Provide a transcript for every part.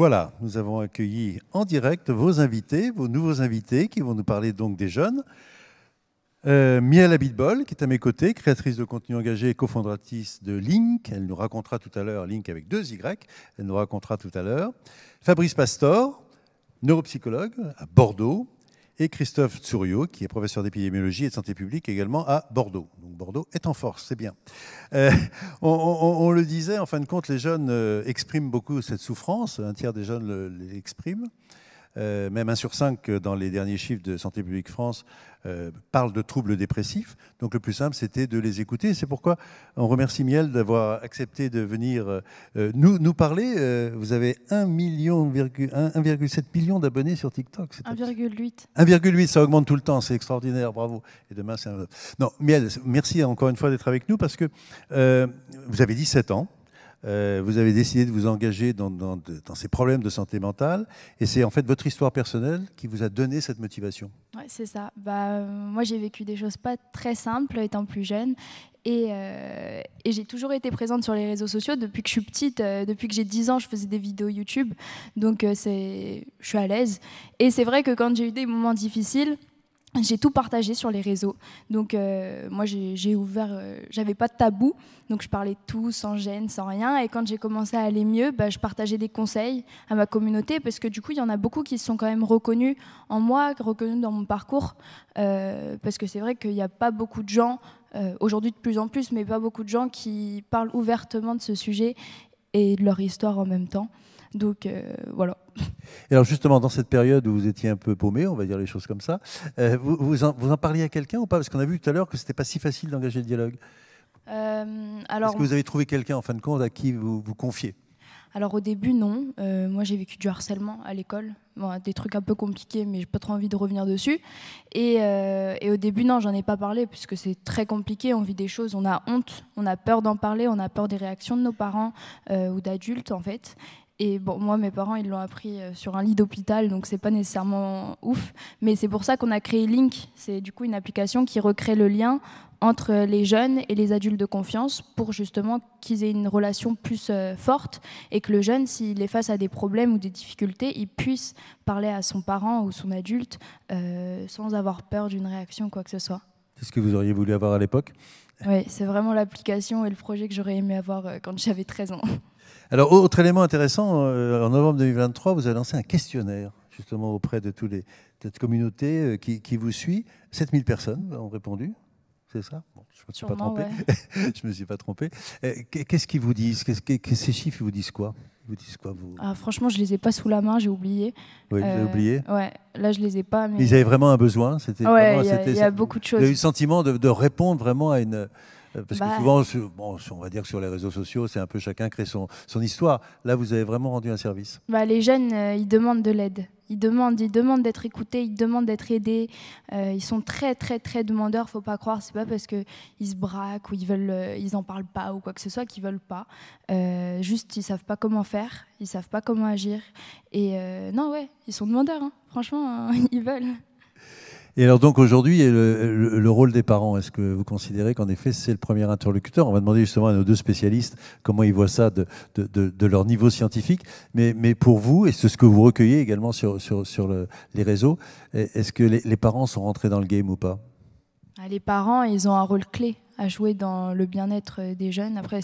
Voilà, nous avons accueilli en direct vos invités, vos nouveaux invités qui vont nous parler donc des jeunes. Miel Abitbol, qui est à mes côtés, créatrice de contenu engagé et cofondatrice de Link. Elle nous racontera tout à l'heure, Link avec 2 Y, elle nous racontera tout à l'heure. Fabrice Pastor, neuropsychologue à Bordeaux. Et Christophe Tsourio, qui est professeur d'épidémiologie et de santé publique également à Bordeaux. Donc Bordeaux est en force, c'est bien. On le disait, en fin de compte, les jeunes expriment beaucoup cette souffrance. Un tiers des jeunes l'expriment. Même 1 sur 5 dans les derniers chiffres de Santé publique France parlent de troubles dépressifs. Donc le plus simple, c'était de les écouter. C'est pourquoi on remercie Miel d'avoir accepté de venir nous parler. Vous avez 1,7 million d'abonnés sur TikTok. 1,8. 1,8, ça augmente tout le temps, c'est extraordinaire, bravo. Et demain, c'est un autre. Non, Miel, merci encore une fois d'être avec nous parce que vous avez 17 ans. Vous avez décidé de vous engager dans ces problèmes de santé mentale et c'est en fait votre histoire personnelle qui vous a donné cette motivation. Ouais, c'est ça. Moi, j'ai vécu des choses pas très simples étant plus jeune et j'ai toujours été présente sur les réseaux sociaux depuis que je suis petite. Depuis que j'ai 10 ans, je faisais des vidéos YouTube, donc je suis à l'aise. Et c'est vrai que quand j'ai eu des moments difficiles, j'ai tout partagé sur les réseaux. Donc moi, j'ai ouvert, j'avais pas de tabou, donc je parlais de tout sans gêne, sans rien. Et quand j'ai commencé à aller mieux, je partageais des conseils à ma communauté parce que du coup, il y en a beaucoup qui se sont quand même reconnus en moi, reconnus dans mon parcours. Parce que c'est vrai qu'il n'y a pas beaucoup de gens, aujourd'hui de plus en plus, mais pas beaucoup de gens qui parlent ouvertement de ce sujet et de leur histoire en même temps. Donc voilà. Et alors justement, dans cette période où vous étiez un peu paumé, on va dire les choses comme ça, vous en parliez à quelqu'un ou pas? Parce qu'on a vu tout à l'heure que c'était pas si facile d'engager le dialogue. Est-ce que vous avez trouvé quelqu'un en fin de compte à qui vous confiez? Alors au début, non. Moi, j'ai vécu du harcèlement à l'école. Bon, des trucs un peu compliqués, mais j'ai pas trop envie de revenir dessus. Et au début, non, j'en ai pas parlé, puisque c'est très compliqué. On vit des choses, on a honte, on a peur d'en parler, on a peur des réactions de nos parents ou d'adultes, en fait. Et bon, moi, mes parents, ils l'ont appris sur un lit d'hôpital, donc c'est pas nécessairement ouf. Mais c'est pour ça qu'on a créé Link. C'est du coup une application qui recrée le lien entre les jeunes et les adultes de confiance pour justement qu'ils aient une relation plus forte et que le jeune, s'il est face à des problèmes ou des difficultés, il puisse parler à son parent ou son adulte sans avoir peur d'une réaction, quoi que ce soit. C'est ce que vous auriez voulu avoir à l'époque? Oui, c'est vraiment l'application et le projet que j'aurais aimé avoir quand j'avais 13 ans. Alors, autre élément intéressant, en novembre 2023, vous avez lancé un questionnaire, justement, auprès de cette communauté qui vous suit. 7000 personnes ont répondu, c'est ça? Bon, je ne me suis pas trompé. Ouais. Je me suis pas trompé. Qu'est-ce qu'ils vous disent? Ces chiffres, ils vous disent quoi? Ils vous disent quoi, vous? Franchement, je ne les ai pas sous la main, j'ai oublié. Oui, vous avez oublié? Ouais, là, je ne les ai pas. Mais ils avaient vraiment un besoin? Ouais, il y a beaucoup de choses. Vous avez eu le sentiment de répondre vraiment à une... Parce que souvent, on va dire que sur les réseaux sociaux, c'est un peu chacun crée son histoire. Là, vous avez vraiment rendu un service. Les jeunes, ils demandent de l'aide. Ils demandent d'être écoutés, ils demandent d'être aidés. Ils sont très, très, très demandeurs. Faut pas croire. C'est pas parce que ils se braquent ou ils en parlent pas ou quoi que ce soit qu'ils veulent pas. Juste, ils savent pas comment faire. Ils savent pas comment agir. Et non, ouais, ils sont demandeurs. Hein. Franchement, ils veulent. Et alors donc aujourd'hui, le rôle des parents, est-ce que vous considérez qu'en effet c'est le premier interlocuteur? On va demander justement à nos 2 spécialistes comment ils voient ça de leur niveau scientifique. Mais pour vous, et c'est ce que vous recueillez également sur les réseaux, est-ce que les parents sont rentrés dans le game ou pas? Les parents, ils ont un rôle clé à jouer dans le bien-être des jeunes. Après,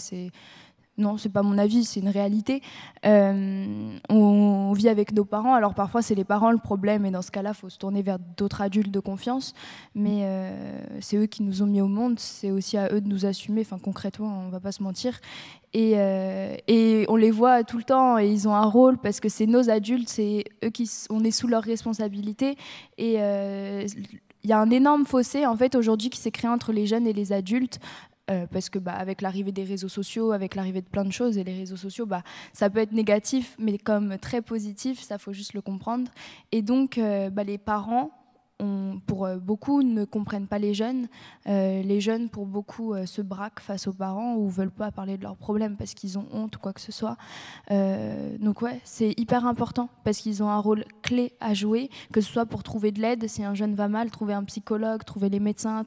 non, c'est pas mon avis, c'est une réalité. On vit avec nos parents, alors parfois c'est les parents le problème, et dans ce cas-là, il faut se tourner vers d'autres adultes de confiance. Mais c'est eux qui nous ont mis au monde, c'est aussi à eux de nous assumer. Enfin, concrètement, on va pas se mentir. Et on les voit tout le temps, et ils ont un rôle parce que c'est nos adultes, c'est eux on est sous leur responsabilité. Et il y a un énorme fossé en fait aujourd'hui qui s'est créé entre les jeunes et les adultes. Parce que avec l'arrivée des réseaux sociaux, avec l'arrivée de plein de choses, et les réseaux sociaux, ça peut être négatif, mais comme très positif, ça faut juste le comprendre. Et donc, les parents, pour beaucoup, ne comprennent pas les jeunes. Les jeunes, pour beaucoup, se braquent face aux parents ou veulent pas parler de leurs problèmes parce qu'ils ont honte ou quoi que ce soit. Donc ouais, c'est hyper important parce qu'ils ont un rôle clé clé à jouer, que ce soit pour trouver de l'aide, si un jeune va mal, trouver un psychologue, trouver les médecins,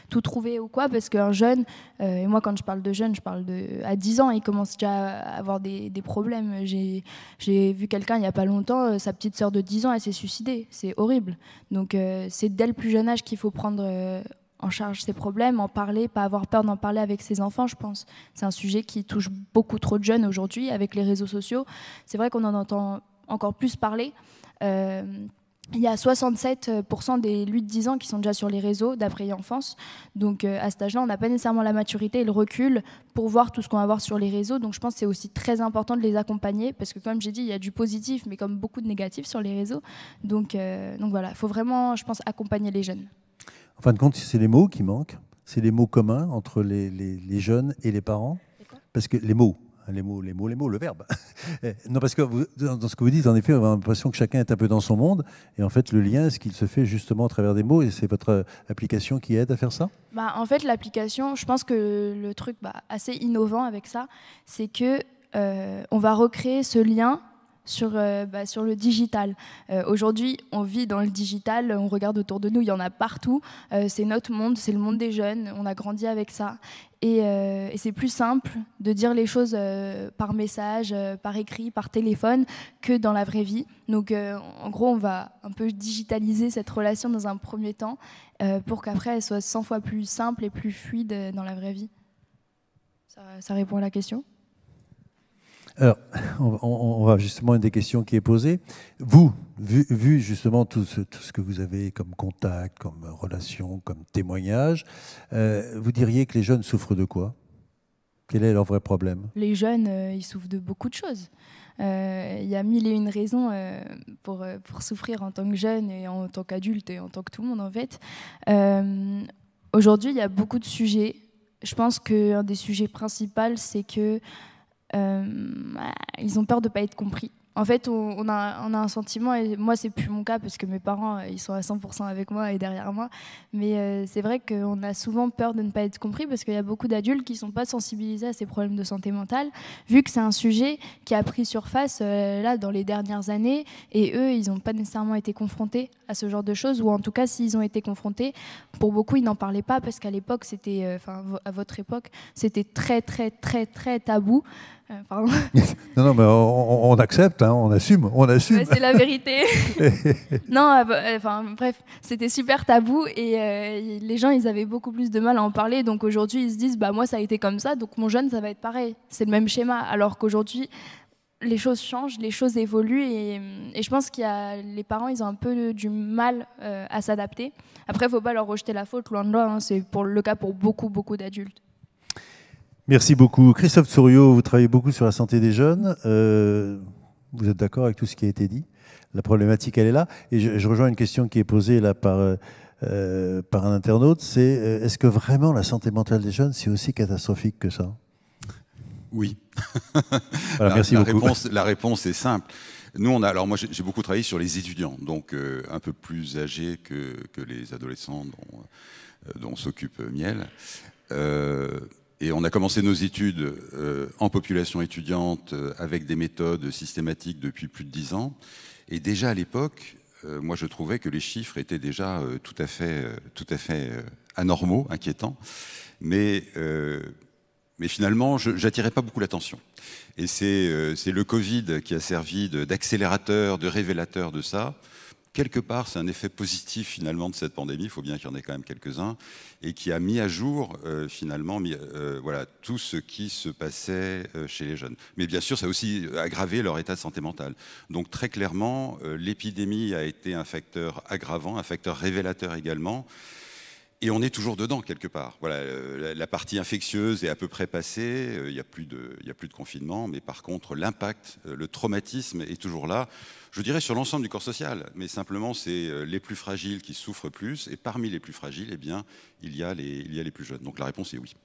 tout trouver ou quoi, parce qu'un jeune, et moi quand je parle de jeune, je parle à 10 ans, il commence déjà à avoir des problèmes. J'ai vu quelqu'un il n'y a pas longtemps, sa petite sœur de 10 ans, elle s'est suicidée, c'est horrible. Donc c'est dès le plus jeune âge qu'il faut prendre en charge ses problèmes, en parler, pas avoir peur d'en parler avec ses enfants, je pense. C'est un sujet qui touche beaucoup trop de jeunes aujourd'hui avec les réseaux sociaux. C'est vrai qu'on en entend encore plus parler. Il y a 67% des 8-10 ans qui sont déjà sur les réseaux, d'après enfance. Donc à cet âge-là, on n'a pas nécessairement la maturité et le recul pour voir tout ce qu'on va voir sur les réseaux. Donc je pense que c'est aussi très important de les accompagner parce que comme j'ai dit, il y a du positif, mais comme beaucoup de négatif sur les réseaux. Donc voilà, il faut vraiment, je pense, accompagner les jeunes. En fin de compte, c'est les mots qui manquent, c'est les mots communs entre les jeunes et les parents. Parce que les mots, le verbe. Non, parce que dans ce que vous dites, en effet, on a l'impression que chacun est un peu dans son monde. Et en fait, le lien, est-ce qu'il se fait justement à travers des mots? Et c'est votre application qui aide à faire ça? En fait, l'application, je pense que le truc assez innovant avec ça, c'est que on va recréer ce lien sur le digital. Aujourd'hui, on vit dans le digital, on regarde autour de nous, il y en a partout. C'est notre monde, c'est le monde des jeunes, on a grandi avec ça. Et c'est plus simple de dire les choses par message, par écrit, par téléphone, que dans la vraie vie. Donc, en gros, on va un peu digitaliser cette relation dans un premier temps pour qu'après, elle soit 100 fois plus simple et plus fluide dans la vraie vie. Ça répond à la question ? Alors, on va justement à une des questions qui est posée. Vous, vu justement tout ce que vous avez comme contact, comme relation, comme témoignage, vous diriez que les jeunes souffrent de quoi? Quel est leur vrai problème? Les jeunes, ils souffrent de beaucoup de choses. Il y a mille et une raisons pour souffrir en tant que jeune et en tant qu'adulte et en tant que tout le monde en fait. Aujourd'hui, il y a beaucoup de sujets. Je pense qu'un des sujets principaux, c'est que ils ont peur de ne pas être compris. En fait, on a un sentiment, et moi, c'est plus mon cas parce que mes parents, ils sont à 100% avec moi et derrière moi. Mais c'est vrai qu'on a souvent peur de ne pas être compris parce qu'il y a beaucoup d'adultes qui ne sont pas sensibilisés à ces problèmes de santé mentale, vu que c'est un sujet qui a pris surface là dans les dernières années. Et eux, ils n'ont pas nécessairement été confrontés à ce genre de choses, ou en tout cas, s'ils ont été confrontés, pour beaucoup, ils n'en parlaient pas parce qu'à l'époque, c'était, à votre époque, c'était très, très, très, très tabou. Pardon. Non, mais on accepte, hein, on assume. Ouais, c'est la vérité. Non, bref, c'était super tabou et les gens, ils avaient beaucoup plus de mal à en parler. Donc aujourd'hui, ils se disent, moi, ça a été comme ça, donc mon jeune, ça va être pareil. C'est le même schéma. Alors qu'aujourd'hui, les choses changent, les choses évoluent et je pense qu'il y a les parents, ils ont un peu du mal à s'adapter. Après, il ne faut pas leur rejeter la faute, loin de là. Hein, c'est le cas pour beaucoup, beaucoup d'adultes. Merci beaucoup. Christophe Souriau, vous travaillez beaucoup sur la santé des jeunes. Vous êtes d'accord avec tout ce qui a été dit? La problématique, elle est là. Et je rejoins une question qui est posée là par un internaute. C'est est-ce que vraiment la santé mentale des jeunes, c'est aussi catastrophique que ça? Oui. Voilà, merci beaucoup. La réponse est simple. Nous, alors moi, j'ai beaucoup travaillé sur les étudiants, donc un peu plus âgés que les adolescents dont s'occupe Miel. Et on a commencé nos études en population étudiante avec des méthodes systématiques depuis plus de 10 ans. Et déjà à l'époque, moi je trouvais que les chiffres étaient déjà tout à fait anormaux, inquiétants. Mais finalement, je n'attirais pas beaucoup l'attention. Et c'est le Covid qui a servi d'accélérateur, de révélateur de ça. Quelque part, c'est un effet positif finalement de cette pandémie, il faut bien qu'il y en ait quand même quelques-uns, et qui a mis à jour finalement voilà, tout ce qui se passait chez les jeunes. Mais bien sûr, ça a aussi aggravé leur état de santé mentale. Donc très clairement, l'épidémie a été un facteur aggravant, un facteur révélateur également. Et on est toujours dedans, quelque part. Voilà, la partie infectieuse est à peu près passée, il n'y a plus de confinement, mais par contre, l'impact, le traumatisme est toujours là, je dirais sur l'ensemble du corps social, mais simplement, c'est les plus fragiles qui souffrent plus, et parmi les plus fragiles, eh bien, il y a les plus jeunes. Donc la réponse est oui.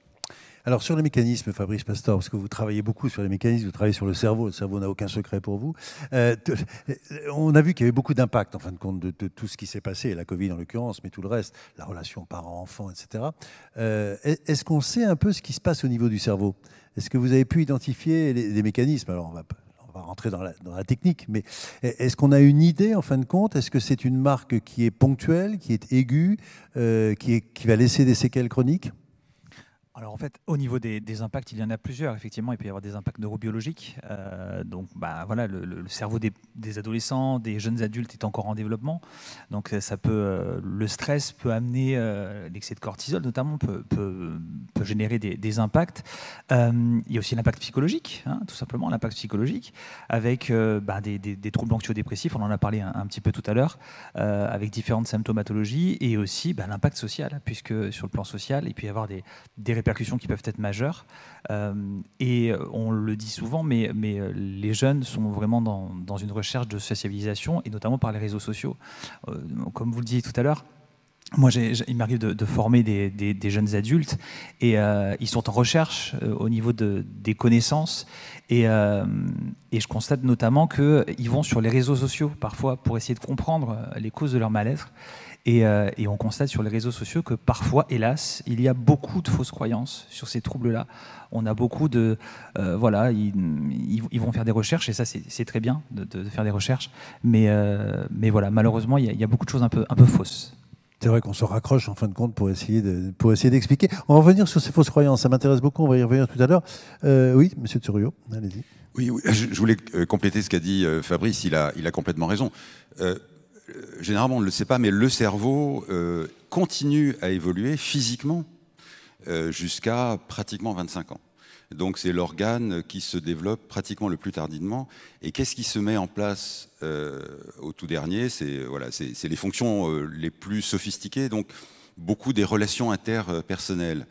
Alors sur les mécanismes, Fabrice Pastor, parce que vous travaillez beaucoup sur les mécanismes, vous travaillez sur le cerveau n'a aucun secret pour vous. On a vu qu'il y avait beaucoup d'impact, en fin de compte, de tout ce qui s'est passé, la Covid en l'occurrence, mais tout le reste, la relation parents-enfants, etc. Est-ce qu'on sait un peu ce qui se passe au niveau du cerveau? Est-ce que vous avez pu identifier les mécanismes? Alors on va va rentrer dans la technique, mais est-ce qu'on a une idée en fin de compte? Est-ce que c'est une marque qui est ponctuelle, qui est aiguë, qui va laisser des séquelles chroniques? Alors en fait, au niveau des impacts, il y en a plusieurs. Effectivement, il peut y avoir des impacts neurobiologiques. Donc voilà, le cerveau des adolescents, des jeunes adultes est encore en développement. Donc ça peut, le stress peut amener, l'excès de cortisol notamment peut générer des impacts. Il y a aussi l'impact psychologique, hein, tout simplement, l'impact psychologique, avec des troubles anxio-dépressifs, on en a parlé un petit peu tout à l'heure, avec différentes symptomatologies, et aussi l'impact social, puisque sur le plan social, il peut y avoir des répercussions qui peuvent être majeures. Et on le dit souvent, mais les jeunes sont vraiment dans une recherche de sociabilisation, et notamment par les réseaux sociaux. Comme vous le disiez tout à l'heure, moi, il m'arrive de former des jeunes adultes, et ils sont en recherche au niveau des connaissances, et je constate notamment qu'ils vont sur les réseaux sociaux parfois pour essayer de comprendre les causes de leur mal-être. Et on constate sur les réseaux sociaux que parfois, hélas, il y a beaucoup de fausses croyances sur ces troubles-là. On a beaucoup de... voilà, ils vont faire des recherches, et ça, c'est très bien de faire des recherches. Mais voilà, malheureusement, il y a beaucoup de choses un peu fausses. C'est vrai qu'on se raccroche en fin de compte pour essayer d'expliquer. On va revenir sur ces fausses croyances, ça m'intéresse beaucoup, on va y revenir tout à l'heure. Oui, monsieur Tsuruyo, allez-y. Oui, je voulais compléter ce qu'a dit Fabrice, il a complètement raison. Généralement, on ne le sait pas, mais le cerveau continue à évoluer physiquement jusqu'à pratiquement 25 ans. Donc c'est l'organe qui se développe pratiquement le plus tardivement. Et qu'est-ce qui se met en place au tout dernier? C'est les fonctions les plus sophistiquées, donc beaucoup des relations interpersonnelles.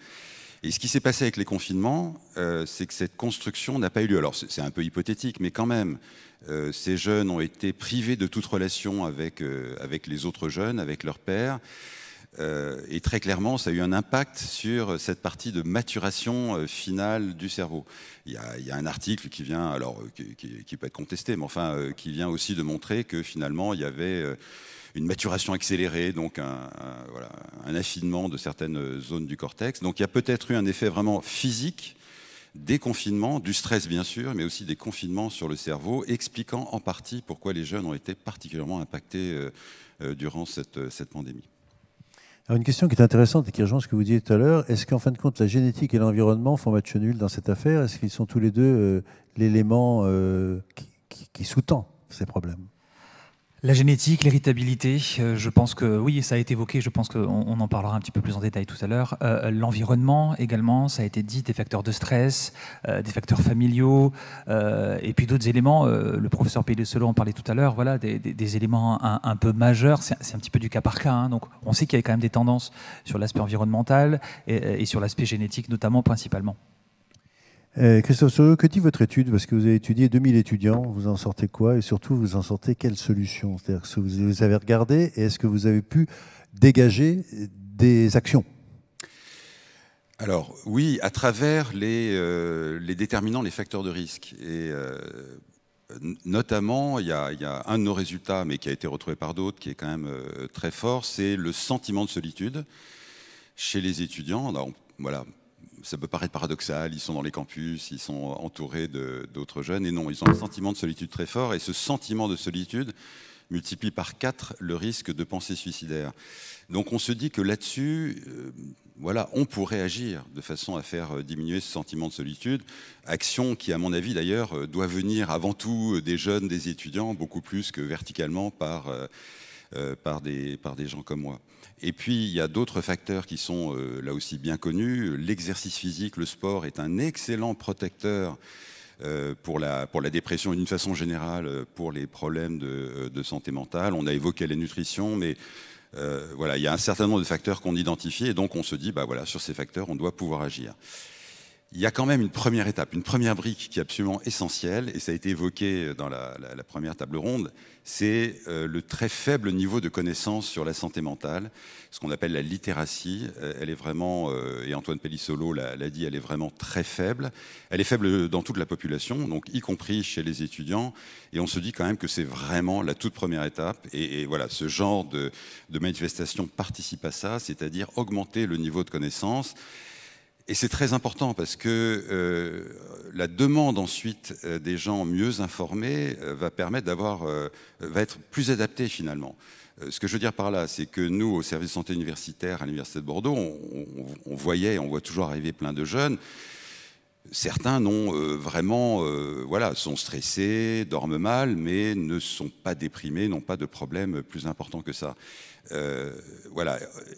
Et ce qui s'est passé avec les confinements, c'est que cette construction n'a pas eu lieu. Alors c'est un peu hypothétique, mais quand même, ces jeunes ont été privés de toute relation avec les autres jeunes, avec leur père. Et très clairement, ça a eu un impact sur cette partie de maturation finale du cerveau. Il y a un article qui vient, alors qui peut être contesté, mais enfin qui vient aussi de montrer que finalement il y avait une maturation accélérée, donc un affinement de certaines zones du cortex. Donc il y a peut-être eu un effet vraiment physique des confinements, du stress bien sûr, mais aussi des confinements sur le cerveau, expliquant en partie pourquoi les jeunes ont été particulièrement impactés durant cette pandémie. Alors une question qui est intéressante et qui rejoint ce que vous disiez tout à l'heure, est-ce qu'en fin de compte la génétique et l'environnement font match nul dans cette affaire? Est-ce qu'ils sont tous les deux l'élément qui sous-tend ces problèmes? La génétique, l'héritabilité, je pense que oui, ça a été évoqué, je pense qu'on en parlera un petit peu plus en détail tout à l'heure. L'environnement également, ça a été dit, des facteurs de stress, des facteurs familiaux, et puis d'autres éléments, le professeur Pellicello en parlait tout à l'heure, voilà, des éléments un peu majeurs, c'est un petit peu du cas par cas, hein, donc on sait qu'il y a quand même des tendances sur l'aspect environnemental et sur l'aspect génétique notamment, principalement. Christophe Tsuruyo, que dit votre étude? Parce que vous avez étudié 2000 étudiants, vous en sortez quoi? Et surtout, vous en sortez quelle solution? C'est-à-dire que vous avez regardé, et est-ce que vous avez pu dégager des actions? Alors oui, à travers les déterminants, les facteurs de risque. Et notamment, il y a un de nos résultats, mais qui a été retrouvé par d'autres, qui est quand même très fort, c'est le sentiment de solitude chez les étudiants. Alors, voilà. Ça peut paraître paradoxal, ils sont dans les campus, ils sont entourés d'autres jeunes, et non, ils ont un sentiment de solitude très fort, et ce sentiment de solitude multiplie par 4 le risque de pensée suicidaire. Donc on se dit que là-dessus, on pourrait agir de façon à faire diminuer ce sentiment de solitude, action qui, à mon avis d'ailleurs, doit venir avant tout des jeunes, des étudiants, beaucoup plus que verticalement par des gens comme moi. Et puis, il y a d'autres facteurs qui sont là aussi bien connus. L'exercice physique, le sport est un excellent protecteur pour la dépression et d'une façon générale pour les problèmes de santé mentale. On a évoqué la nutrition, mais il y a un certain nombre de facteurs qu'on identifie et donc on se dit, sur ces facteurs, on doit pouvoir agir. Il y a quand même une première étape, une première brique qui est absolument essentielle, et ça a été évoqué dans la première table ronde, c'est le très faible niveau de connaissance sur la santé mentale, ce qu'on appelle la littératie. Elle est vraiment, et Antoine Pellicello l'a dit, elle est vraiment très faible. Elle est faible dans toute la population, donc y compris chez les étudiants, et on se dit quand même que c'est vraiment la toute première étape, et voilà, ce genre de manifestation participe à ça, c'est-à-dire augmenter le niveau de connaissance. Et c'est très important parce que la demande ensuite des gens mieux informés va permettre va être plus adaptée finalement. Ce que je veux dire par là, c'est que nous, au service de santé universitaire à l'Université de Bordeaux, on voit toujours arriver plein de jeunes. Certains sont stressés, dorment mal, mais ne sont pas déprimés, n'ont pas de problème plus important que ça. Et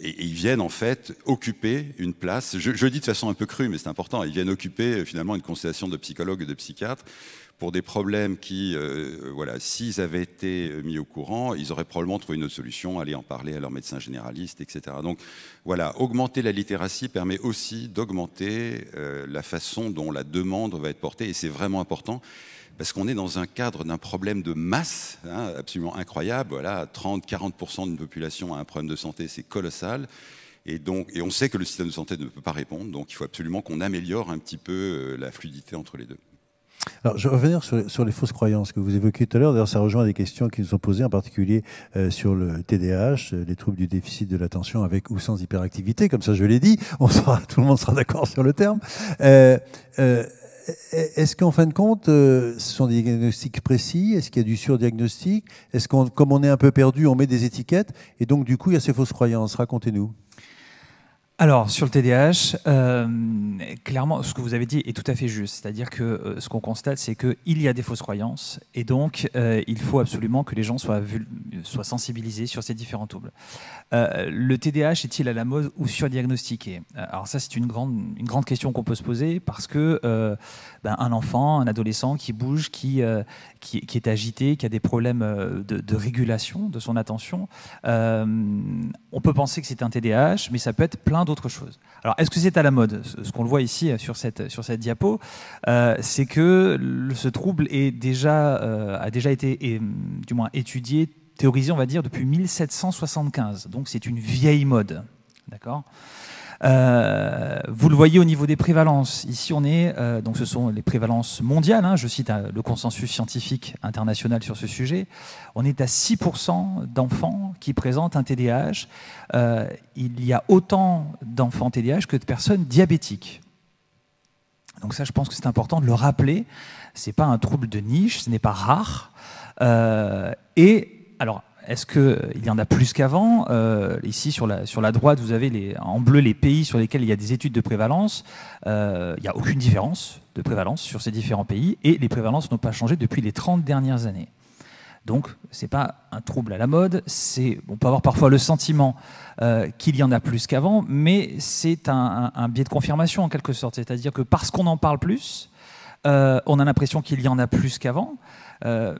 ils viennent en fait occuper une place. Je le dis de façon un peu crue, mais c'est important. Ils viennent occuper finalement une constellation de psychologues et de psychiatres pour des problèmes qui, s'ils avaient été mis au courant, ils auraient probablement trouvé une autre solution, aller en parler à leur médecin généraliste, etc. Donc voilà, augmenter la littératie permet aussi d'augmenter la façon dont la demande va être portée, et c'est vraiment important, parce qu'on est dans un cadre d'un problème de masse, absolument incroyable. Voilà, 30-40% d'une population a un problème de santé, c'est colossal. Et on sait que le système de santé ne peut pas répondre, donc il faut absolument qu'on améliore un petit peu la fluidité entre les deux. Alors, je vais revenir sur les fausses croyances que vous évoquiez tout à l'heure. D'ailleurs, ça rejoint des questions qui nous sont posées, en particulier sur le TDAH, les troubles du déficit de l'attention avec ou sans hyperactivité. Comme ça, je l'ai dit, tout le monde sera d'accord sur le terme. Est-ce qu'en fin de compte, ce sont des diagnostics précis? Est-ce qu'il y a du surdiagnostic? Est-ce comme on est un peu perdu, on met des étiquettes? Et donc, du coup, il y a ces fausses croyances. Racontez-nous. Alors, sur le TDAH, clairement, ce que vous avez dit est tout à fait juste. C'est-à-dire que ce qu'on constate, c'est qu'il y a des fausses croyances. Et donc, il faut absolument que les gens soient sensibilisés sur ces différents troubles. Le TDAH est-il à la mode ou surdiagnostiqué? Alors ça, c'est une grande question qu'on peut se poser, parce que un enfant, un adolescent qui bouge, qui est agité, qui a des problèmes de régulation de son attention, on peut penser que c'est un TDAH, mais ça peut être plein d'autres choses. Alors, est-ce que c'est à la mode? Ce qu'on le voit ici sur cette diapo, c'est que ce trouble a déjà été du moins étudié, théorisé, on va dire, depuis 1775. Donc, c'est une vieille mode. D'accord ? Vous le voyez au niveau des prévalences. Ici, donc ce sont les prévalences mondiales. Je cite le consensus scientifique international sur ce sujet. On est à 6% d'enfants qui présentent un TDAH. Il y a autant d'enfants TDAH que de personnes diabétiques. Donc ça, je pense que c'est important de le rappeler. C'est pas un trouble de niche, ce n'est pas rare. Alors, est-ce qu'il y en a plus qu'avant? Ici, sur la droite, vous avez en bleu les pays sur lesquels il y a des études de prévalence. Il n'y a aucune différence de prévalence sur ces différents pays, et les prévalences n'ont pas changé depuis les 30 dernières années. Donc, ce n'est pas un trouble à la mode. On peut avoir parfois le sentiment qu'il y en a plus qu'avant, mais c'est un biais de confirmation en quelque sorte. C'est-à-dire que parce qu'on en parle plus, on a l'impression qu'il y en a plus qu'avant.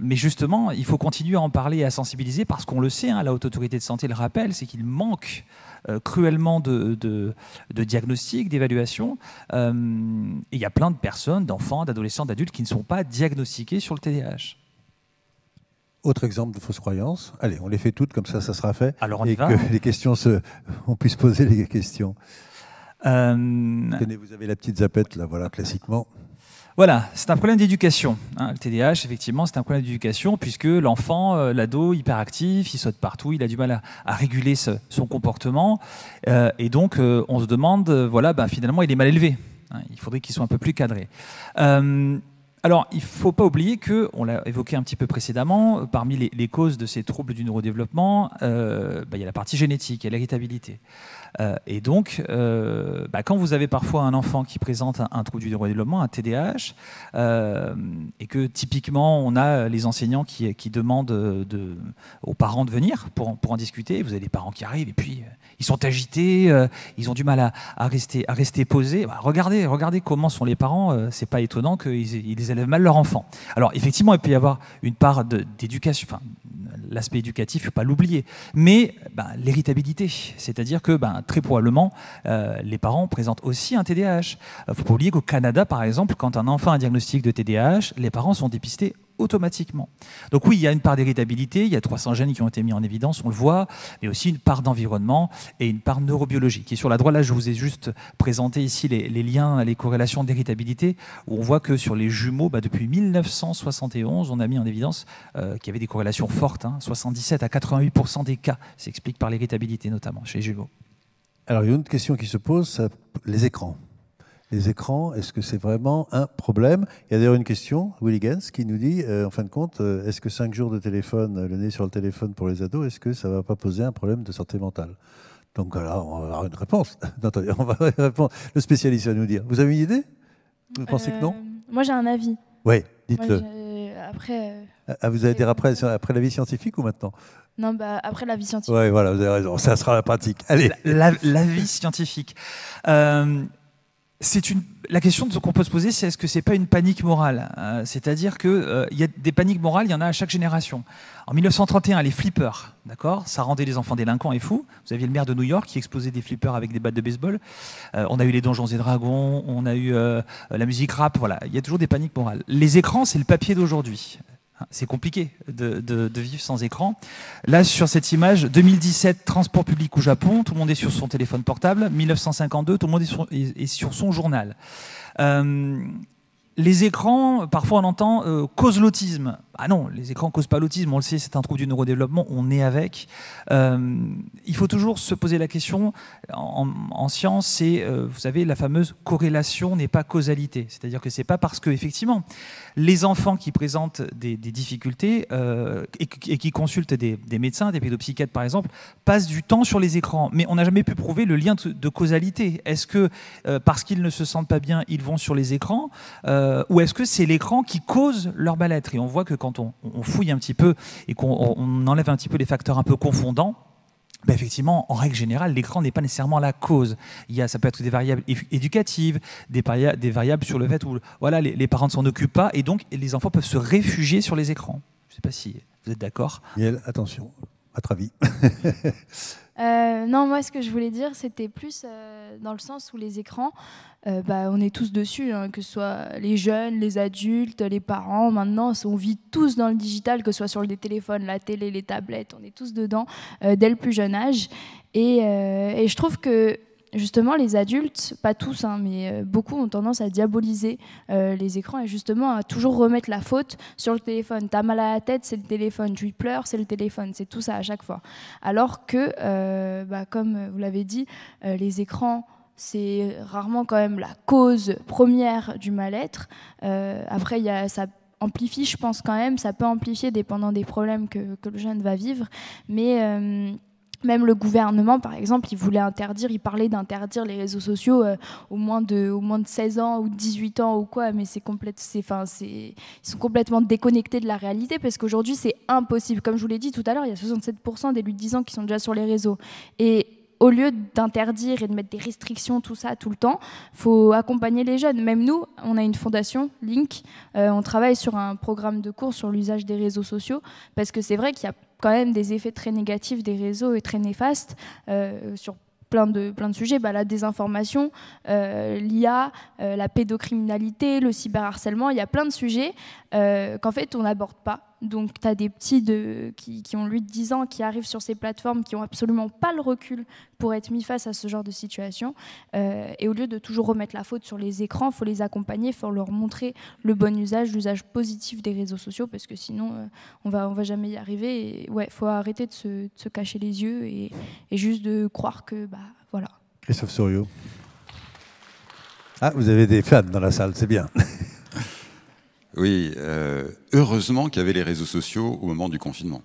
Mais justement, il faut continuer à en parler et à sensibiliser, parce qu'on le sait, la Haute Autorité de Santé le rappelle, c'est qu'il manque cruellement de diagnostics, d'évaluation. Il y a plein de personnes, d'enfants, d'adolescents, d'adultes qui ne sont pas diagnostiqués sur le TDAH. Autre exemple de fausse croyance. Allez, on les fait toutes, comme ça sera fait. Alors on y va. Et que les questions on puisse poser les questions. Tenez, vous avez la petite zapette, là, voilà, classiquement. Voilà, c'est un problème d'éducation. Le TDAH, effectivement, c'est un problème d'éducation, puisque l'enfant, l'ado, hyperactif, il saute partout, il a du mal à réguler son comportement. Et donc, on se demande, finalement, il est mal élevé. Il faudrait qu'il soit un peu plus cadré. Alors, il ne faut pas oublier que, on l'a évoqué un petit peu précédemment, parmi les causes de ces troubles du neurodéveloppement, il y a la partie génétique, il y a l'héritabilité. Et donc, quand vous avez parfois un enfant qui présente un trouble du neurodéveloppement, un TDAH, et que typiquement on a les enseignants qui demandent aux parents de venir pour en discuter, vous avez des parents qui arrivent et puis ils sont agités, ils ont du mal à rester posés. Regardez comment sont les parents, c'est pas étonnant qu'ils élèvent mal leur enfant. Alors effectivement, il peut y avoir une part d'éducation, l'aspect éducatif, il ne faut pas l'oublier, mais l'héritabilité, c'est-à-dire que très probablement, les parents présentent aussi un TDAH. Il ne faut pas oublier qu'au Canada, par exemple, quand un enfant a un diagnostic de TDAH, les parents sont dépistés automatiquement. Donc oui, il y a une part d'héritabilité, il y a 300 gènes qui ont été mis en évidence, on le voit, mais aussi une part d'environnement et une part neurobiologique. Et sur la droite, là, je vous ai juste présenté ici les liens, les corrélations d'héritabilité, où on voit que sur les jumeaux, depuis 1971, on a mis en évidence qu'il y avait des corrélations fortes, 77 à 88% des cas s'expliquent par l'héritabilité, notamment chez les jumeaux. Alors, il y a une autre question qui se pose, les écrans. Les écrans, est-ce que c'est vraiment un problème? Il y a d'ailleurs une question, Willy Gens, qui nous dit, en fin de compte, est-ce que 5 jours de téléphone, le nez sur le téléphone pour les ados, est-ce que ça ne va pas poser un problème de santé mentale? Donc là, on va avoir une réponse. Attendez, on va répondre. Le spécialiste va nous dire. Vous avez une idée? Vous pensez que non? Moi, j'ai un avis. Oui, dites-le. Après, vous allez dire après l'avis scientifique ou maintenant? Non, après l'avis scientifique. Oui, voilà, vous avez raison. Ça sera la pratique. Allez. L'avis scientifique. La question qu'on peut se poser, c'est est-ce que c'est pas une panique morale? C'est-à-dire que il y a des paniques morales, il y en a à chaque génération. En 1931, les flippers, d'accord, ça rendait les enfants délinquants et fous. Vous aviez le maire de New York qui explosait des flippers avec des battes de baseball. On a eu les Donjons et Dragons, on a eu la musique rap. Voilà, il y a toujours des paniques morales. Les écrans, c'est le papier d'aujourd'hui. C'est compliqué de vivre sans écran. Là, sur cette image, 2017, transport public au Japon, tout le monde est sur son téléphone portable. 1952, tout le monde est sur son journal. Les écrans, parfois on entend cause l'autisme. Ah non, les écrans causent pas l'autisme, on le sait, c'est un trouble du neurodéveloppement, on est avec. Il faut toujours se poser la question, en science, c'est, vous savez, la fameuse corrélation n'est pas causalité. C'est-à-dire que c'est pas parce que, effectivement, les enfants qui présentent des difficultés et qui consultent des médecins, des pédopsychiatres par exemple, passent du temps sur les écrans. Mais on n'a jamais pu prouver le lien de causalité. Est-ce que parce qu'ils ne se sentent pas bien, ils vont sur les écrans ou est-ce que c'est l'écran qui cause leur mal-être? Et on voit que quand on fouille un petit peu et qu'on enlève un petit peu les facteurs un peu confondants, ben effectivement, en règle générale, l'écran n'est pas nécessairement la cause. Ça peut être des variables éducatives, des variables sur le fait où voilà, les parents ne s'en occupent pas et donc les enfants peuvent se réfugier sur les écrans. Je ne sais pas si vous êtes d'accord. Miel, attention, votre avis. Non, moi, ce que je voulais dire, c'était plus dans le sens où les écrans, on est tous dessus, hein, que ce soit les jeunes, les adultes, les parents. Maintenant, on vit tous dans le digital, que ce soit sur les téléphones, la télé, les tablettes. On est tous dedans dès le plus jeune âge. Et je trouve que justement, les adultes, pas tous, hein, mais beaucoup ont tendance à diaboliser les écrans et justement à toujours remettre la faute sur le téléphone. T'as mal à la tête, c'est le téléphone. Tu pleures, c'est le téléphone. C'est tout ça à chaque fois. Alors que, comme vous l'avez dit, les écrans, c'est rarement quand même la cause première du mal-être. Après, ça amplifie, je pense quand même. Ça peut amplifier dépendant des problèmes que le jeune va vivre. Mais... même le gouvernement, par exemple, il parlait d'interdire les réseaux sociaux au moins de 16 ans ou de 18 ans ou quoi, mais ils sont complètement déconnectés de la réalité parce qu'aujourd'hui, c'est impossible. Comme je vous l'ai dit tout à l'heure, il y a 67% des 8-10 ans qui sont déjà sur les réseaux. Et au lieu d'interdire et de mettre des restrictions, tout ça, tout le temps, il faut accompagner les jeunes. Même nous, on a une fondation, Link, on travaille sur un programme de cours sur l'usage des réseaux sociaux parce que c'est vrai qu'il y a quand même des effets très négatifs des réseaux et très néfastes sur plein de sujets, la désinformation, l'IA, la pédocriminalité, le cyberharcèlement, il y a plein de sujets qu'en fait on n'aborde pas. Donc tu as des petits qui ont 8-10 ans qui arrivent sur ces plateformes qui n'ont absolument pas le recul pour être mis face à ce genre de situation. Et au lieu de toujours remettre la faute sur les écrans, il faut les accompagner, il faut leur montrer le bon usage, l'usage positif des réseaux sociaux parce que sinon on va jamais y arriver. Et ouais, faut arrêter de se cacher les yeux et juste de croire que voilà. Christophe Souriau. Ah, vous avez des fans dans la salle, c'est bien. Oui, heureusement qu'il y avait les réseaux sociaux au moment du confinement.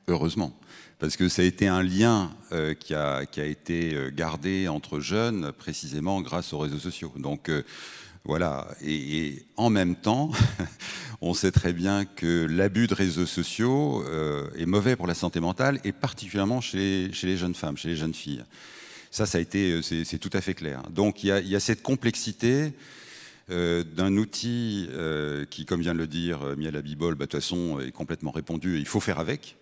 Heureusement. Parce que ça a été un lien qui a été gardé entre jeunes, précisément grâce aux réseaux sociaux. Donc voilà. Et en même temps, on sait très bien que l'abus de réseaux sociaux est mauvais pour la santé mentale, et particulièrement chez les jeunes femmes, chez les jeunes filles. Ça a été, c'est tout à fait clair. Donc il y a cette complexité d'un outil qui, comme vient de le dire Miel Habibol, de toute façon est complètement répandu et il faut faire avec.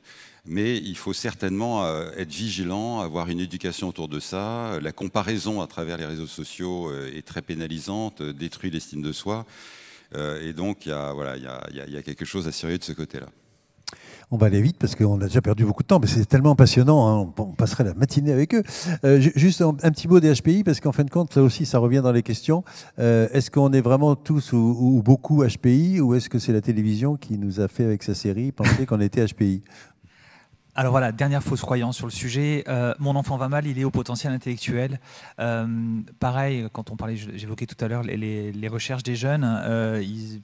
Mais il faut certainement être vigilant, avoir une éducation autour de ça. La comparaison à travers les réseaux sociaux est très pénalisante, détruit l'estime de soi. Et donc, il y a quelque chose à surveiller de ce côté-là. On va aller vite parce qu'on a déjà perdu beaucoup de temps, mais c'est tellement passionnant, hein, on passerait la matinée avec eux. Juste un petit mot des HPI, parce qu'en fin de compte, là aussi, ça revient dans les questions. Est-ce qu'on est vraiment tous ou beaucoup HPI, ou est-ce que c'est la télévision qui nous a fait, avec sa série, penser qu'on était HPI ? Alors voilà, dernière fausse croyance sur le sujet. Mon enfant va mal, il est au potentiel intellectuel. Pareil, quand on parlait, j'évoquais tout à l'heure les recherches des jeunes,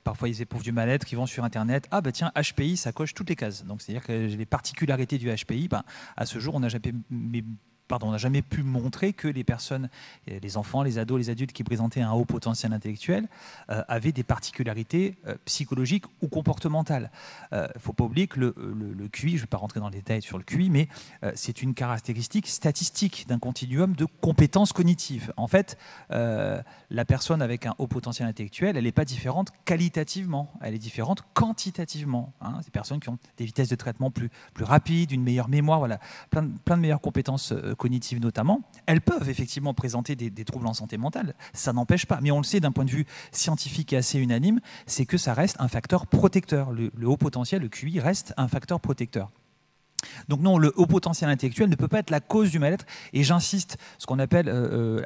parfois ils éprouvent du mal-être, ils vont sur Internet, ah bah tiens, HPI, ça coche toutes les cases. Donc c'est-à-dire que les particularités du HPI, à ce jour, on n'a jamais pu montrer que les personnes, les enfants, les ados, les adultes qui présentaient un haut potentiel intellectuel avaient des particularités psychologiques ou comportementales. Il ne faut pas oublier que le QI, je ne vais pas rentrer dans les détails sur le QI, mais c'est une caractéristique statistique d'un continuum de compétences cognitives. En fait, la personne avec un haut potentiel intellectuel, elle n'est pas différente qualitativement, elle est différente quantitativement. Des personnes qui ont des vitesses de traitement plus rapides, une meilleure mémoire, voilà, plein de meilleures compétences cognitives notamment, elles peuvent effectivement présenter des troubles en santé mentale. Ça n'empêche pas. Mais on le sait d'un point de vue scientifique et assez unanime, c'est que ça reste un facteur protecteur. Le haut potentiel, le QI, reste un facteur protecteur. Donc non, le haut potentiel intellectuel ne peut pas être la cause du mal-être, et j'insiste, ce qu'on appelle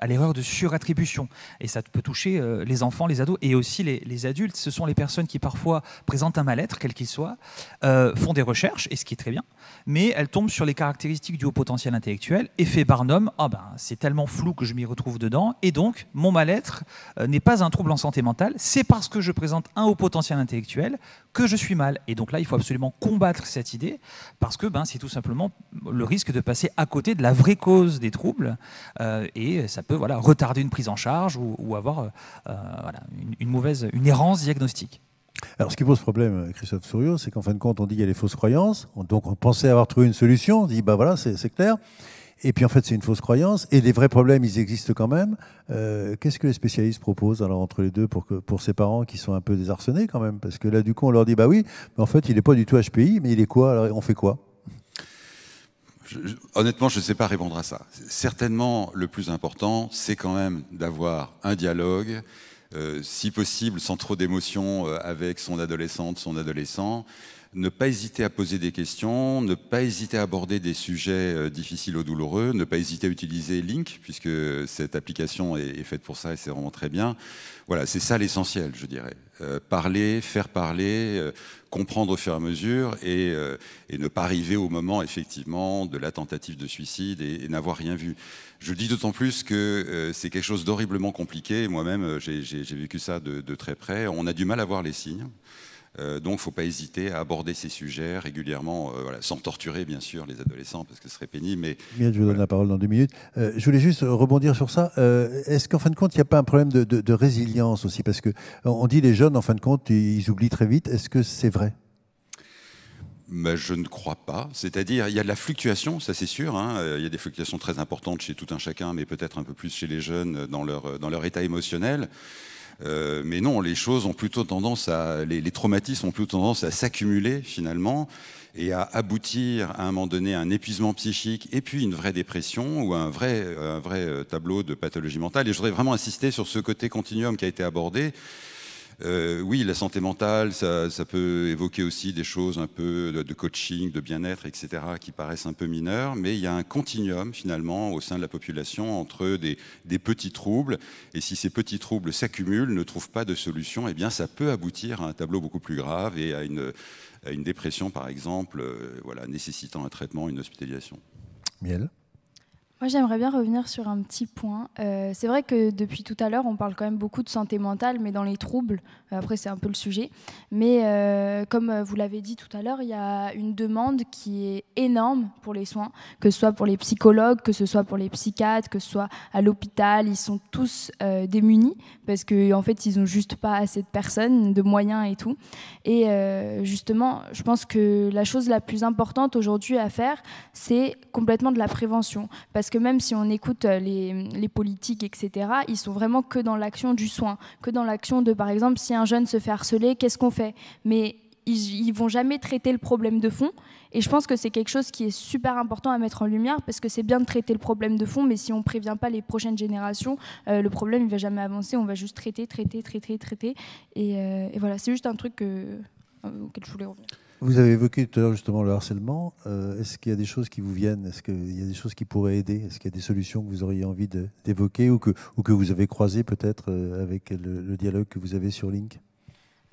à l'erreur de surattribution. Et ça peut toucher les enfants, les ados et aussi les adultes. Ce sont les personnes qui parfois présentent un mal-être, quel qu'il soit, font des recherches, et ce qui est très bien, mais elles tombent sur les caractéristiques du haut potentiel intellectuel, effet Barnum, c'est tellement flou que je m'y retrouve dedans, et donc mon mal-être n'est pas un trouble en santé mentale, c'est parce que je présente un haut potentiel intellectuel que je suis mal. Et donc là, il faut absolument combattre cette idée, parce que c'est tout simplement le risque de passer à côté de la vraie cause des troubles, et ça peut retarder une prise en charge ou avoir une errance diagnostique. Alors, ce qui pose problème, Christophe Souriau, c'est qu'en fin de compte, on dit qu'il y a les fausses croyances, donc on pensait avoir trouvé une solution, on dit voilà, c'est clair, et puis en fait c'est une fausse croyance, et les vrais problèmes, ils existent quand même. Qu'est-ce que les spécialistes proposent alors entre les deux pour ces parents qui sont un peu désarçonnés quand même? Parce que là, du coup, on leur dit bah oui, mais en fait, il n'est pas du tout HPI, mais il est quoi? Alors on fait quoi? Honnêtement, je ne sais pas répondre à ça. Certainement, le plus important, c'est quand même d'avoir un dialogue, si possible sans trop d'émotion, avec son adolescente, son adolescent. Ne pas hésiter à poser des questions, ne pas hésiter à aborder des sujets difficiles ou douloureux, ne pas hésiter à utiliser Link, puisque cette application est faite pour ça et c'est vraiment très bien. Voilà, c'est ça l'essentiel, je dirais. Parler, faire parler, comprendre au fur et à mesure et ne pas arriver au moment, effectivement, de la tentative de suicide et n'avoir rien vu. Je le dis d'autant plus que c'est quelque chose d'horriblement compliqué. Moi-même, j'ai vécu ça de très près. On a du mal à voir les signes. Donc, il ne faut pas hésiter à aborder ces sujets régulièrement, sans torturer, bien sûr, les adolescents, parce que ce serait pénible. Mais bien, je vous donne la parole dans 2 minutes. Je voulais juste rebondir sur ça. Est-ce qu'en fin de compte, il n'y a pas un problème de résilience aussi? Parce qu'on dit les jeunes, en fin de compte, ils oublient très vite. Est-ce que c'est vrai? Je ne crois pas. C'est-à-dire, il y a de la fluctuation, ça c'est sûr. Il y a des fluctuations très importantes chez tout un chacun, mais peut-être un peu plus chez les jeunes dans leur état émotionnel. Mais non, les choses ont plutôt tendance les traumatismes ont plutôt tendance à s'accumuler finalement et à aboutir à un moment donné à un épuisement psychique et puis une vraie dépression ou un vrai tableau de pathologie mentale. Et je voudrais vraiment insister sur ce côté continuum qui a été abordé. Oui, la santé mentale, ça peut évoquer aussi des choses un peu de coaching, de bien-être, etc., qui paraissent un peu mineures, mais il y a un continuum finalement au sein de la population entre des petits troubles, et si ces petits troubles s'accumulent, ne trouvent pas de solution, eh bien ça peut aboutir à un tableau beaucoup plus grave et à une dépression par exemple, nécessitant un traitement, une hospitalisation. Miel. Moi, j'aimerais bien revenir sur un petit point. C'est vrai que depuis tout à l'heure, on parle quand même beaucoup de santé mentale, mais dans les troubles, après c'est un peu le sujet. Mais comme vous l'avez dit tout à l'heure, il y a une demande qui est énorme pour les soins, que ce soit pour les psychologues, que ce soit pour les psychiatres, que ce soit à l'hôpital. Ils sont tous démunis parce qu'en fait, ils n'ont juste pas assez de personnes, de moyens et tout. Et justement, je pense que la chose la plus importante aujourd'hui à faire, c'est complètement de la prévention. Parce que même si on écoute les politiques, etc., ils sont vraiment que dans l'action du soin, que dans l'action de, par exemple, si un jeune se fait harceler, qu'est-ce qu'on fait? Mais ils vont jamais traiter le problème de fond. Et je pense que c'est quelque chose qui est super important à mettre en lumière, parce que c'est bien de traiter le problème de fond, mais si on ne prévient pas les prochaines générations, le problème ne va jamais avancer, on va juste traiter. Et voilà, c'est juste un truc auquel je voulais revenir. Vous avez évoqué tout à l'heure justement le harcèlement. Est-ce qu'il y a des choses qui vous viennent? Est-ce qu'il y a des choses qui pourraient aider? Est-ce qu'il y a des solutions que vous auriez envie d'évoquer ou que vous avez croisées peut-être avec le dialogue que vous avez sur Link?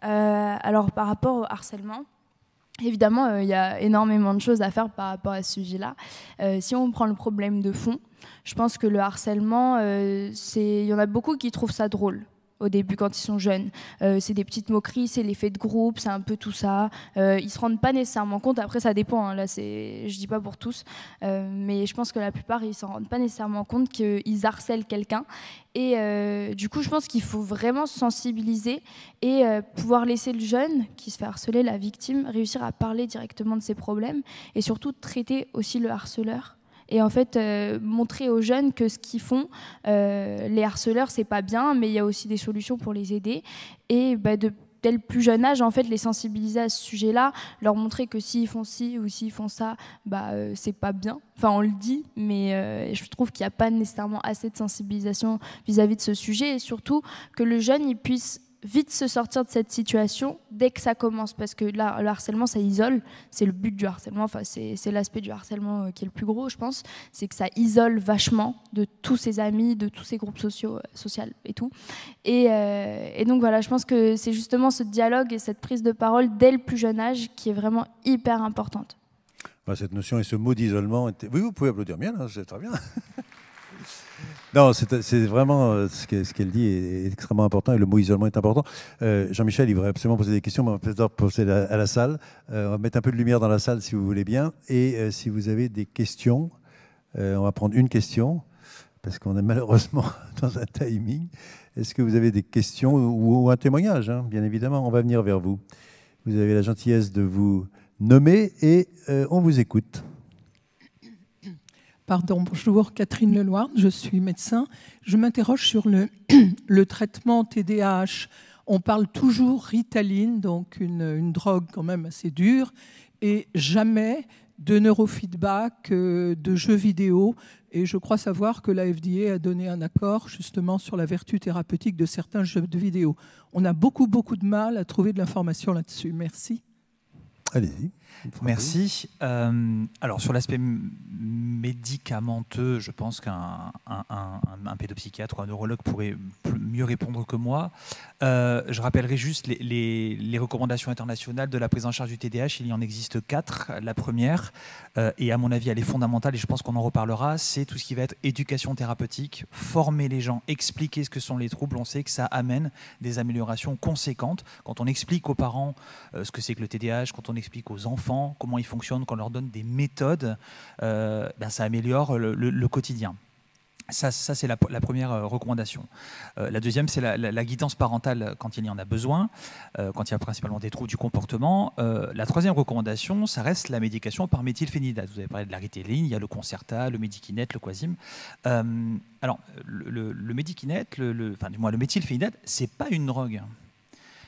Alors par rapport au harcèlement, Évidemment, il y a énormément de choses à faire par rapport à ce sujet-là. Si on prend le problème de fond, je pense que le harcèlement, il y en a beaucoup qui trouvent ça drôle au début quand ils sont jeunes. C'est des petites moqueries, c'est l'effet de groupe, c'est un peu tout ça. Ils se rendent pas nécessairement compte, après ça dépend, hein, là je dis pas pour tous, mais je pense que la plupart ils s'en rendent pas nécessairement compte qu'ils harcèlent quelqu'un. Et du coup je pense qu'il faut vraiment se sensibiliser et pouvoir laisser le jeune qui se fait harceler, la victime, réussir à parler directement de ses problèmes et surtout traiter aussi le harceleur. Et en fait, montrer aux jeunes que ce qu'ils font, les harceleurs, c'est pas bien, mais il y a aussi des solutions pour les aider. Et dès le plus jeune âge, en fait, les sensibiliser à ce sujet-là, leur montrer que s'ils font ci ou s'ils font ça, c'est pas bien. Enfin, on le dit, mais je trouve qu'il n'y a pas nécessairement assez de sensibilisation vis-à-vis de ce sujet. Et surtout, que le jeune, il puisse vite se sortir de cette situation dès que ça commence, parce que là, le harcèlement, ça isole, c'est le but du harcèlement, enfin, c'est l'aspect du harcèlement qui est le plus gros, je pense, c'est que ça isole vachement de tous ses amis, de tous ses groupes sociaux et tout. Et donc voilà, je pense que c'est justement ce dialogue et cette prise de parole dès le plus jeune âge qui est vraiment hyper importante. Cette notion et ce mot d'isolement, oui, vous pouvez applaudir bien, là, c'est très bien. Non, c'est vraiment ce qu'elle dit est extrêmement important et le mot isolement est important. Jean-Michel, il voudrait absolument poser des questions, mais on va peut-être poser à la salle. On va mettre un peu de lumière dans la salle si vous voulez bien. Et si vous avez des questions, on va prendre une question parce qu'on est malheureusement dans un timing. Est-ce que vous avez des questions ou un témoignage, hein, bien évidemment, on va venir vers vous. Vous avez la gentillesse de vous nommer et on vous écoute. Pardon, bonjour, Catherine Leloir, je suis médecin. Je m'interroge sur le traitement TDAH. On parle toujours Ritaline, donc une drogue quand même assez dure, et jamais de neurofeedback, de jeux vidéo. Et je crois savoir que la FDA a donné un accord justement sur la vertu thérapeutique de certains jeux de vidéo. On a beaucoup de mal à trouver de l'information là-dessus. Merci. Allez-y. Merci. Alors sur l'aspect médicamenteux, je pense qu'un pédopsychiatre ou un neurologue pourrait mieux répondre que moi. Je rappellerai juste les recommandations internationales de la prise en charge du TDAH. Il y en existe 4. La première, et à mon avis elle est fondamentale et je pense qu'on en reparlera, c'est tout ce qui va être éducation thérapeutique, former les gens, expliquer ce que sont les troubles. On sait que ça amène des améliorations conséquentes. Quand on explique aux parents ce que c'est que le TDAH, quand on explique aux enfants comment ils fonctionnent, quand on leur donne des méthodes, ça améliore le quotidien. Ça c'est la première recommandation. La deuxième, c'est la guidance parentale quand il y en a besoin, quand il y a principalement des troubles du comportement. La troisième recommandation, ça reste la médication par méthylphénidate. Vous avez parlé de la Ritaline, il y a le Concerta, le Medikinet, le Quasim. Alors, le Medikinet, du moins le méthylphénidate, c'est pas une drogue.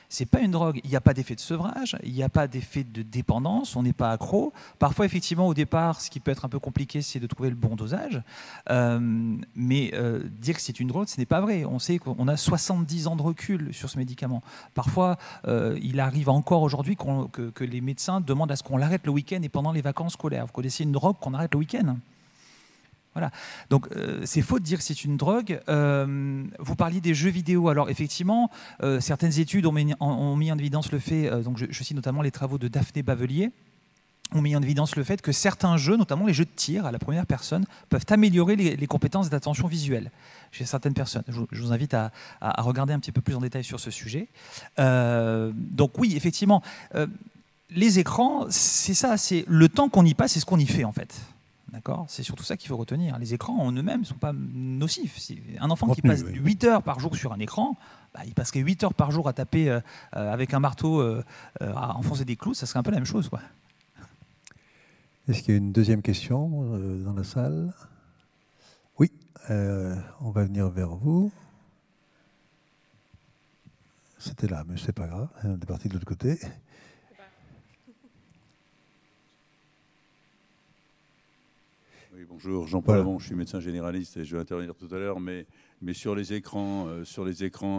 C'est pas une drogue, il n'y a pas d'effet de sevrage, il n'y a pas d'effet de dépendance, on n'est pas accro. Parfois, effectivement, au départ, ce qui peut être un peu compliqué, c'est de trouver le bon dosage. Mais dire que c'est une drogue, ce n'est pas vrai. On sait qu'on a 70 ans de recul sur ce médicament. Parfois, il arrive encore aujourd'hui que les médecins demandent à ce qu'on l'arrête le week-end et pendant les vacances scolaires. Vous connaissez une drogue qu'on arrête le week-end ? Voilà. Donc c'est faux de dire que c'est une drogue. Vous parliez des jeux vidéo. Alors effectivement, certaines études ont mis en évidence le fait, donc je cite notamment les travaux de Daphné Bavelier, ont mis en évidence le fait que certains jeux, notamment les jeux de tir à la première personne, peuvent améliorer les compétences d'attention visuelle chez certaines personnes. Je vous invite à regarder un petit peu plus en détail sur ce sujet. Donc oui, effectivement, les écrans, c'est ça, c'est le temps qu'on y passe, c'est ce qu'on y fait en fait. D'accord ? C'est surtout ça qu'il faut retenir. Les écrans en eux-mêmes ne sont pas nocifs. Un enfant qui passe 8 heures par jour sur un écran, il passerait 8 heures par jour à taper avec un marteau, à enfoncer des clous, ça serait un peu la même chose, quoi. Est-ce qu'il y a une deuxième question dans la salle ? Oui, on va venir vers vous. C'était là, mais c'est pas grave, on est parti de l'autre côté. Oui, bonjour, Jean-Paul Avon, je suis médecin généraliste et je vais intervenir tout à l'heure, mais mais sur les écrans,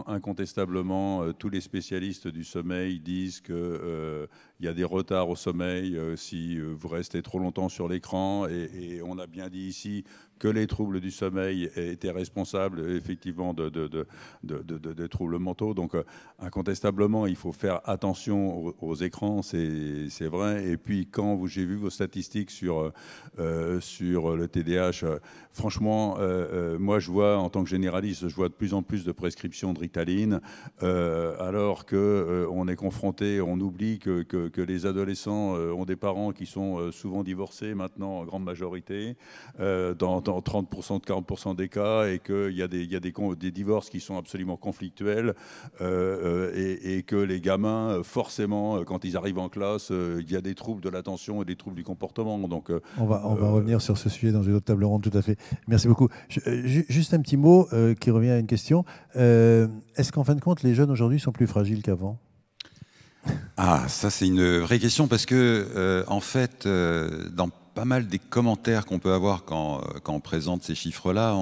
incontestablement, tous les spécialistes du sommeil disent que il y a des retards au sommeil si vous restez trop longtemps sur l'écran, et on a bien dit ici que les troubles du sommeil étaient responsables effectivement de troubles mentaux. Donc incontestablement, il faut faire attention aux écrans, c'est vrai. Et puis quand j'ai vu vos statistiques sur le TDAH, franchement, moi je vois, en tant que généraliste, je vois de plus en plus de prescriptions de Ritaline, alors qu'on est confronté, on oublie que les adolescents ont des parents qui sont souvent divorcés maintenant en grande majorité, dans 30% de 40% des cas, et qu'il y a des divorces qui sont absolument conflictuels, et que les gamins, forcément, quand ils arrivent en classe, il y a des troubles de l'attention et des troubles du comportement. Donc, on va revenir sur ce sujet dans une autre table ronde, tout à fait. Merci beaucoup. Juste un petit mot qui revient à une question. Est-ce qu'en fin de compte, les jeunes aujourd'hui sont plus fragiles qu'avant ? Ah, ça c'est une vraie question, parce que en fait, dans pas mal des commentaires qu'on peut avoir quand on présente ces chiffres-là,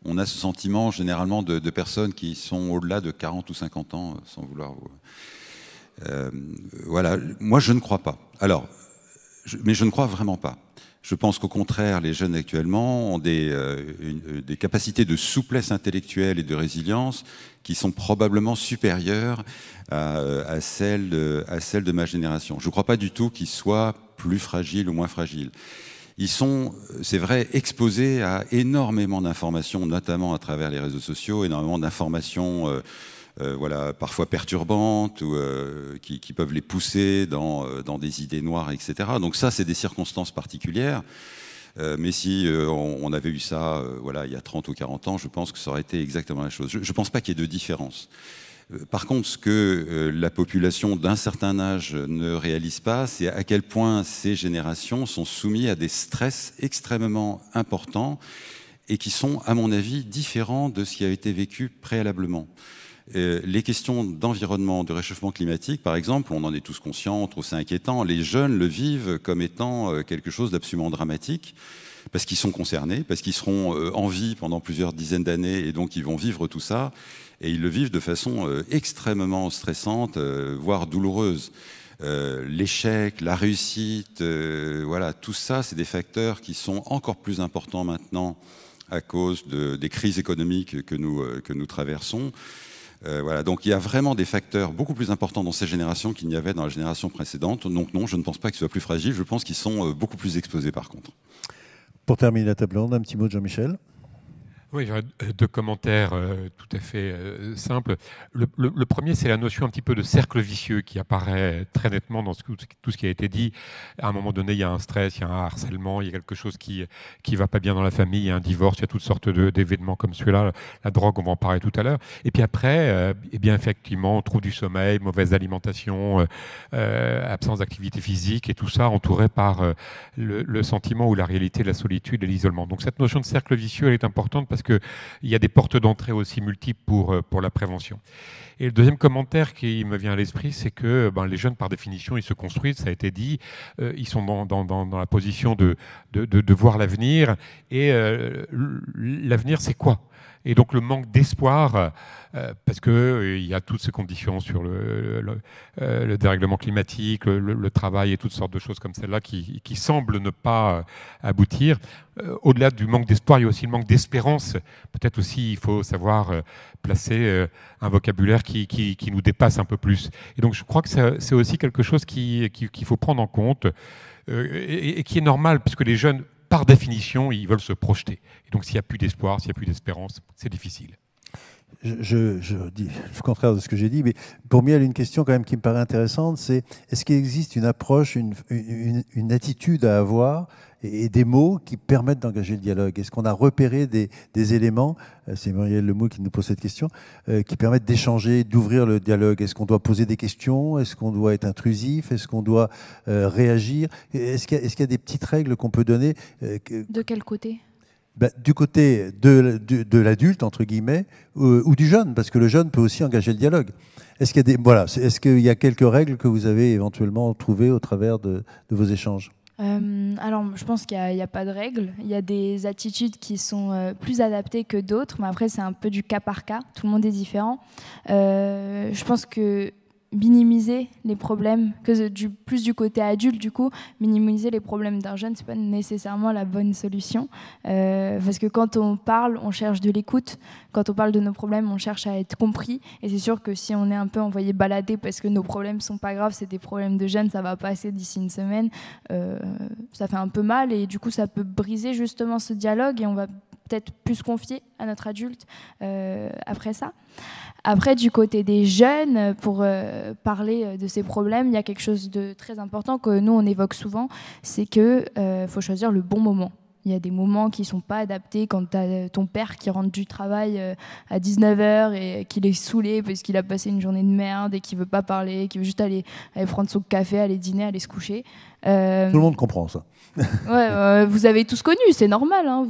on a ce sentiment généralement de personnes qui sont au-delà de 40 ou 50 ans, sans vouloir... voilà, moi je ne crois pas. Alors, mais je ne crois vraiment pas. Je pense qu'au contraire, les jeunes actuellement ont des capacités de souplesse intellectuelle et de résilience qui sont probablement supérieures à celles de ma génération. Je ne crois pas du tout qu'ils soient plus fragiles ou moins fragiles. Ils sont, c'est vrai, exposés à énormément d'informations, notamment à travers les réseaux sociaux, énormément d'informations voilà, parfois perturbantes, ou qui peuvent les pousser dans des idées noires, etc. Donc ça, c'est des circonstances particulières. Mais si on avait eu ça voilà, il y a 30 ou 40 ans, je pense que ça aurait été exactement la chose. Je ne pense pas qu'il y ait de différence. Par contre, ce que la population d'un certain âge ne réalise pas, c'est à quel point ces générations sont soumises à des stress extrêmement importants et qui sont, à mon avis, différents de ce qui a été vécu préalablement. Les questions d'environnement, de réchauffement climatique, par exemple, on en est tous conscients, on trouve ça inquiétant. Les jeunes le vivent comme étant quelque chose d'absolument dramatique, parce qu'ils sont concernés, parce qu'ils seront en vie pendant plusieurs dizaines d'années, et donc ils vont vivre tout ça, et ils le vivent de façon extrêmement stressante, voire douloureuse. L'échec, la réussite, voilà, tout ça, c'est des facteurs qui sont encore plus importants maintenant à cause des crises économiques que nous traversons. Voilà, donc il y a vraiment des facteurs beaucoup plus importants dans ces générations qu'il n'y avait dans la génération précédente. Donc non, je ne pense pas qu'ils soient plus fragiles, je pense qu'ils sont beaucoup plus exposés par contre. Pour terminer la table ronde, un petit mot de Jean-Michel. Oui, j'aurais deux commentaires tout à fait simples. Le premier, c'est la notion un petit peu de cercle vicieux qui apparaît très nettement dans tout ce qui a été dit. À un moment donné, il y a un stress, il y a un harcèlement, il y a quelque chose qui va pas bien dans la famille, il y a un divorce, il y a toutes sortes d'événements comme celui-là. La drogue, on va en parler tout à l'heure. Et puis après, eh bien effectivement, on trouve du sommeil, mauvaise alimentation, absence d'activité physique, et tout ça entouré par le sentiment ou la réalité de la solitude et l'isolement. Donc cette notion de cercle vicieux, elle est importante parce qu'il y a des portes d'entrée aussi multiples pour la prévention. Et le deuxième commentaire qui me vient à l'esprit, c'est que les jeunes, par définition, ils se construisent, ça a été dit, ils sont dans la position de voir l'avenir. Et l'avenir, c'est quoi ? Et donc le manque d'espoir, parce qu'il y a toutes ces conditions sur le dérèglement climatique, le travail et toutes sortes de choses comme celle-là qui semblent ne pas aboutir. Au-delà du manque d'espoir, il y a aussi le manque d'espérance. Peut-être aussi il faut savoir placer un vocabulaire qui nous dépasse un peu plus. Et donc je crois que c'est aussi quelque chose qu'il faut prendre en compte et qui est normal, puisque les jeunes, par définition, ils veulent se projeter. Et donc, s'il n'y a plus d'espoir, s'il n'y a plus d'espérance, c'est difficile. Je dis le contraire de ce que j'ai dit, mais pour Miel, une question quand même qui me paraît intéressante, c'est est-ce qu'il existe une approche, une attitude à avoir et des mots qui permettent d'engager le dialogue? Est-ce qu'on a repéré des éléments, c'est Muriel Lemou qui nous pose cette question, qui permettent d'échanger, d'ouvrir le dialogue? Est-ce qu'on doit poser des questions? Est-ce qu'on doit être intrusif? Est-ce qu'on doit réagir? Est-ce qu'il y a des petites règles qu'on peut donner De quel côté? Du côté de l'adulte, entre guillemets, ou du jeune, parce que le jeune peut aussi engager le dialogue. Est-ce qu'il y a quelques règles que vous avez éventuellement trouvées au travers de vos échanges? Alors, je pense qu'il n'y a pas de règle. Il y a des attitudes qui sont plus adaptées que d'autres, mais après, c'est un peu du cas par cas. Tout le monde est différent. Je pense que minimiser les problèmes, plus du côté adulte, du coup, minimiser les problèmes d'un jeune, c'est pas nécessairement la bonne solution. Parce que quand on parle, on cherche de l'écoute. Quand on parle de nos problèmes, on cherche à être compris. Et c'est sûr que si on est un peu envoyé balader parce que nos problèmes sont pas graves, c'est des problèmes de jeunes, ça va passer d'ici une semaine, ça fait un peu mal. Et du coup, ça peut briser justement ce dialogue et on va peut-être plus se confier à notre adulte après ça. Après, du côté des jeunes, pour parler de ces problèmes, il y a quelque chose de très important que nous, on évoque souvent, c'est qu'il faut choisir le bon moment. Il y a des moments qui ne sont pas adaptés quand tu as ton père qui rentre du travail à 19h et qu'il est saoulé parce qu'il a passé une journée de merde et qu'il ne veut pas parler, qu'il veut juste aller prendre son café, aller dîner, aller se coucher. Tout le monde comprend ça. Ouais, vous avez tous connu, c'est normal, hein,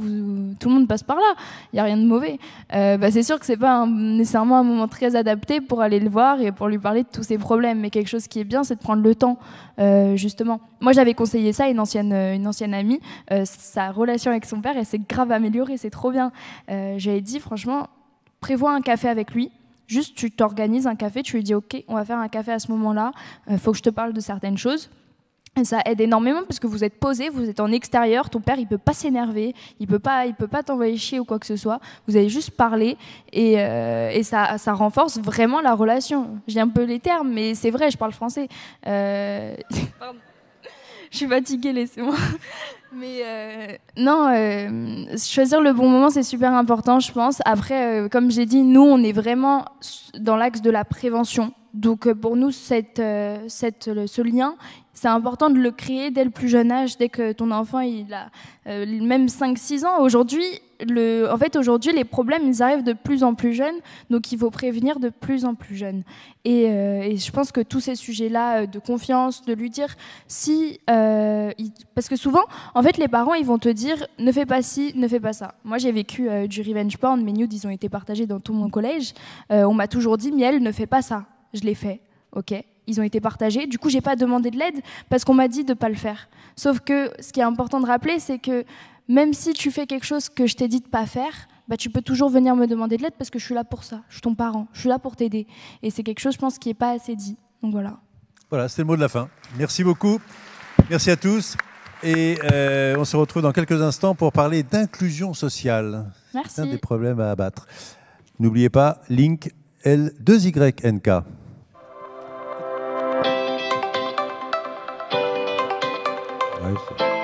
tout le monde passe par là, il n'y a rien de mauvais. C'est sûr que ce n'est pas nécessairement un moment très adapté pour aller le voir et pour lui parler de tous ses problèmes, mais quelque chose qui est bien, c'est de prendre le temps, justement. Moi, j'avais conseillé ça à une ancienne amie, sa relation avec son père, elle s'est grave améliorée, c'est trop bien. J'avais dit, franchement, prévois un café avec lui. Juste, tu t'organises un café, tu lui dis, OK, on va faire un café à ce moment-là, faut que je te parle de certaines choses. Et ça aide énormément parce que vous êtes posé, vous êtes en extérieur, ton père il peut pas s'énerver, il peut pas t'envoyer chier ou quoi que ce soit. Vous allez juste parler et ça renforce vraiment la relation. J'ai un peu les termes, mais c'est vrai, je parle français. Pardon. Je suis fatiguée, laissez-moi. Mais choisir le bon moment, c'est super important, je pense. Après, comme j'ai dit, nous, on est vraiment dans l'axe de la prévention. Donc, pour nous, ce lien, c'est important de le créer dès le plus jeune âge, dès que ton enfant il a même 5-6 ans. Aujourd'hui, les problèmes, ils arrivent de plus en plus jeunes, donc il faut prévenir de plus en plus jeunes. Et je pense que tous ces sujets-là de confiance, de lui dire parce que souvent, en fait, les parents, ils vont te dire ne fais pas ci, ne fais pas ça. Moi, j'ai vécu du revenge porn, mes nudes, ils ont été partagés dans tout mon collège. On m'a toujours dit Miel, ne fais pas ça. Je l'ai fait, ok. Ils ont été partagés. Du coup, j'ai pas demandé de l'aide parce qu'on m'a dit de pas le faire. Sauf que ce qui est important de rappeler, c'est que même si tu fais quelque chose que je t'ai dit de pas faire, tu peux toujours venir me demander de l'aide parce que je suis là pour ça. Je suis ton parent. Je suis là pour t'aider. Et c'est quelque chose, je pense, qui est pas assez dit. Donc voilà. Voilà, c'est le mot de la fin. Merci beaucoup. Merci à tous. Et on se retrouve dans quelques instants pour parler d'inclusion sociale. Merci. C'est un des problèmes à abattre. N'oubliez pas, Link L2YNK. Ouais,